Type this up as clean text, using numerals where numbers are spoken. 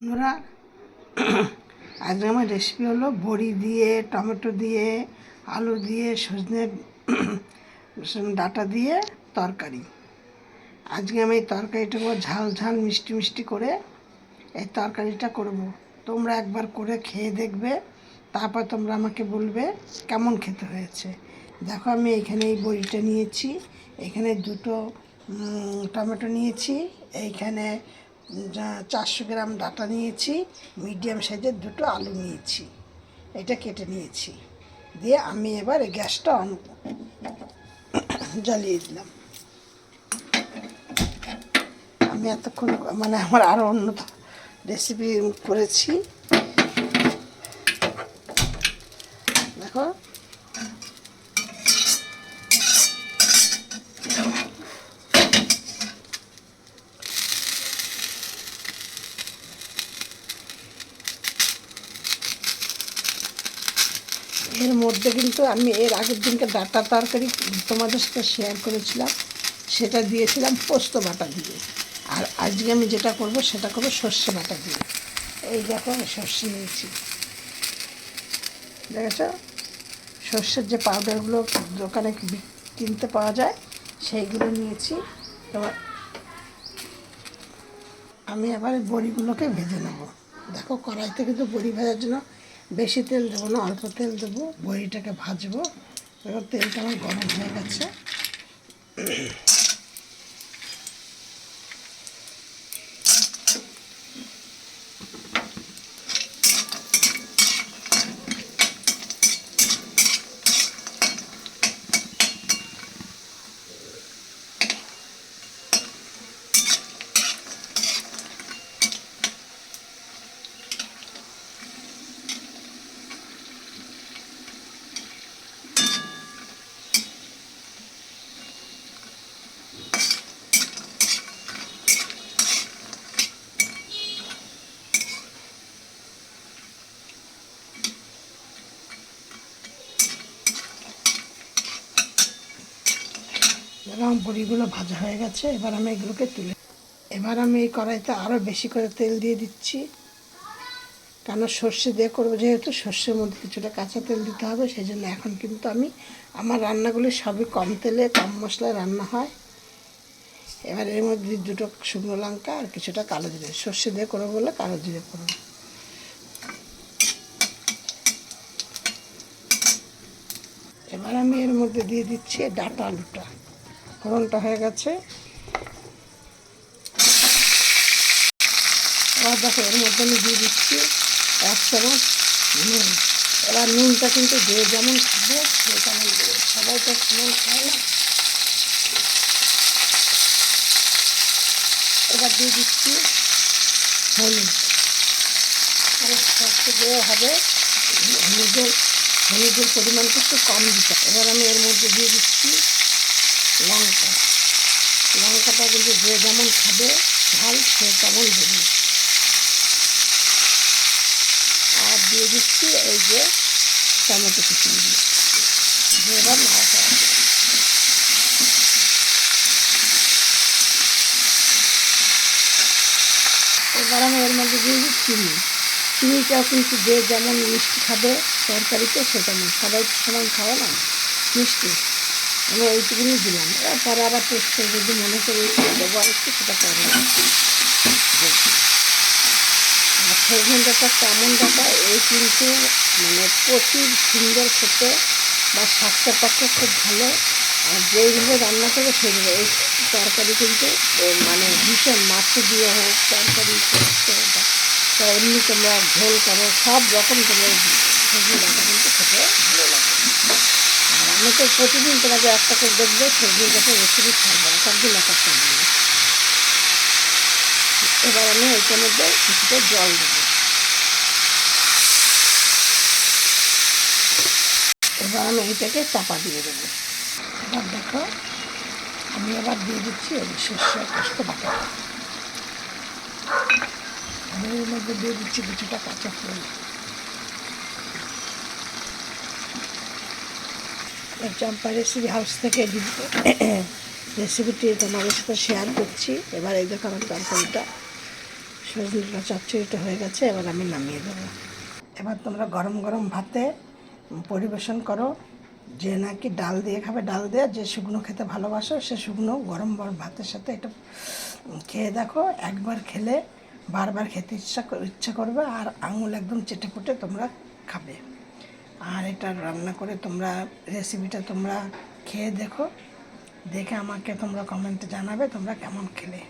আমরা আজকে আমার রেসিপি হলো বড়ি দিয়ে, টমেটো দিয়ে, আলু দিয়ে, সজনে ডাঁটা দিয়ে তরকারি। আজকে আমি এই তরকারিটা ঝাল ঝাল মিষ্টি মিষ্টি করে এই তরকারিটা করব। তোমরা একবার করে খেয়ে দেখবে, তারপর তোমরা আমাকে বলবে কেমন খেতে হয়েছে। দেখো, আমি এখানে এই বড়িটা নিয়েছি, এখানে দুটো টমেটো নিয়েছি, এইখানে 400 গ্রাম ডাঁটা নিয়েছি, মিডিয়াম সাইজের দুটো আলু নিয়েছি, এটা কেটে নিয়েছি। দিয়ে আমি এবার গ্যাসটা অন জ্বালিয়ে দিলাম। আমি এতক্ষণ আমার আরও অন্য রেসিপি করেছি। দেখো, এর মধ্যে কিন্তু আমি এর আগের দিনকে ডাঁটা তরকারি তোমাদের সাথে শেয়ার করেছিলাম, সেটা দিয়েছিলাম পোস্ত বাটা দিয়ে। আর আজকে আমি যেটা করব সেটা করবো সর্ষে বাটা দিয়ে। এই দেখো, আমি সর্ষে নিয়েছি, দেখেছ? সর্ষের যে পাউডারগুলো দোকানে কিনতে পাওয়া যায় সেইগুলো নিয়েছি। এবার আমি আবার বড়িগুলোকে ভেজে নেব। দেখো, কড়াইতে কিন্তু বড়ি ভাজার জন্য বেশি তেল দেবো না, অল্প তেল দেবো। বড়িটাকে ভাজবো। এবার তেলটা আমার গরম হয়ে গেছে। এরকম বড়িগুলো ভাজা হয়ে গেছে। এবার আমি এগুলোকে তুলে, এবার আমি এই কড়াইতে আরও বেশি করে তেল দিয়ে দিচ্ছি, কেন সর্ষে দিয়ে করবো যেহেতু, সর্ষের মধ্যে কিছুটা কাঁচা তেল দিতে হবে। সেই জন্য এখন কিন্তু আমার রান্নাগুলি সবই কম তেলে কম মশলায় রান্না হয়। এবার এর মধ্যে দুটো শুকনো লঙ্কা আর কিছুটা কালো জিরে, সর্ষে দিয়ে করবো বলে কালো জিরে করবো। এবার আমি এর মধ্যে দিয়ে দিচ্ছি ডাঁটা আলুটা। ফোড়নটা হয়ে গেছে। এবার দেখো, এর মধ্যে আমি দিয়ে দিচ্ছি 1 চামচ নুন। এবার নুনটা কিন্তু যে যেমন খাবে সে তেমন দেবে, সবাই তো সমান খায় না। এবার দিয়ে দিচ্ছি হলুদ, আর সর্ষে দেওয়া হবে। হলুদের পরিমাণটা একটু কম দিতে। এবার আমি এর মধ্যে দিয়ে দিচ্ছি লঙ্কা। লঙ্কাটা কিন্তু যে যেমন খাবে ঝাল সে তেমন দেবে। আর দিয়ে দিচ্ছি এই যে টমেটো কুচি দিয়ে, এবার নাড়াতে হবে। এবার আমি এর মধ্যে দিয়ে দিচ্ছি চিনিটাও কিন্তু যে যেমন মিষ্টি খাবে তরকারিতে সে তেমন, সবাই সমান খাওয়া না মিষ্টি। আমি এইটুকুনি দিলাম। পরে আবার টেস্ট করে যদি মনে করি দেবো আর একটু, সেটা পরে। আর সজনে ডাঁটা কেমন ডাঁটা, এই কিন্তু প্রচুর সুন্দর খেতে, বা স্বাস্থ্যের পক্ষে খুব ভালো। আর যেইভাবে রান্না করে সেইভাবে এই তরকারি কিন্তু ভীষণ মাছ দিয়ে হোক, তরকারি বা এমনি তোমরা ঝোল করো, সব রকম তোমরা সজনে ডাঁটা কিন্তু খেতে ভালো লাগে। আর আমি তো প্রতিদিন তোমাকে একটা করে দেখবে সজনে ডাঁটা রেসিপি ছাড়বো, একদিন এক একটা দিয়ে। এবার আমি এইটার মধ্যে কিছুটা জল দেবো। এবার আমি এইটাকে চাপা দিয়ে দেবো। এবার দেখো, আমি এবার দিয়ে দিচ্ছি ওই সর্ষে পোস্ত বাটা। আমি এর মধ্যে দিয়ে দিচ্ছি কিছুটা কাঁচা ফোড়ন। চম্পা রেসিপি হাউস থেকে রেসিপিটি তোমাদের সাথে শেয়ার করছি। এবার এই দেখো, আমার তরকারিটা সজনেটা চচ্চড়িটা হয়ে গেছে, এবার আমি নামিয়ে দেবো। এবার তোমরা গরম গরম ভাতে পরিবেশন করো। যে নাকি ডাল দিয়ে খাবে ডাল দিয়ে, যে শুকনো খেতে ভালোবাসো সে শুকনো গরম গরম ভাতের সাথে এটা খেয়ে দেখো। একবার খেলে বারবার খেতে ইচ্ছা করবে, আর আঙুল একদম চেটে পুটে তোমরা খাবে। আর এটা রান্না করে তোমরা রেসিপিটা তোমরা খেয়ে দেখো, দেখে আমাকে তোমরা কমেন্টে জানাবে তোমরা কেমন খেলে।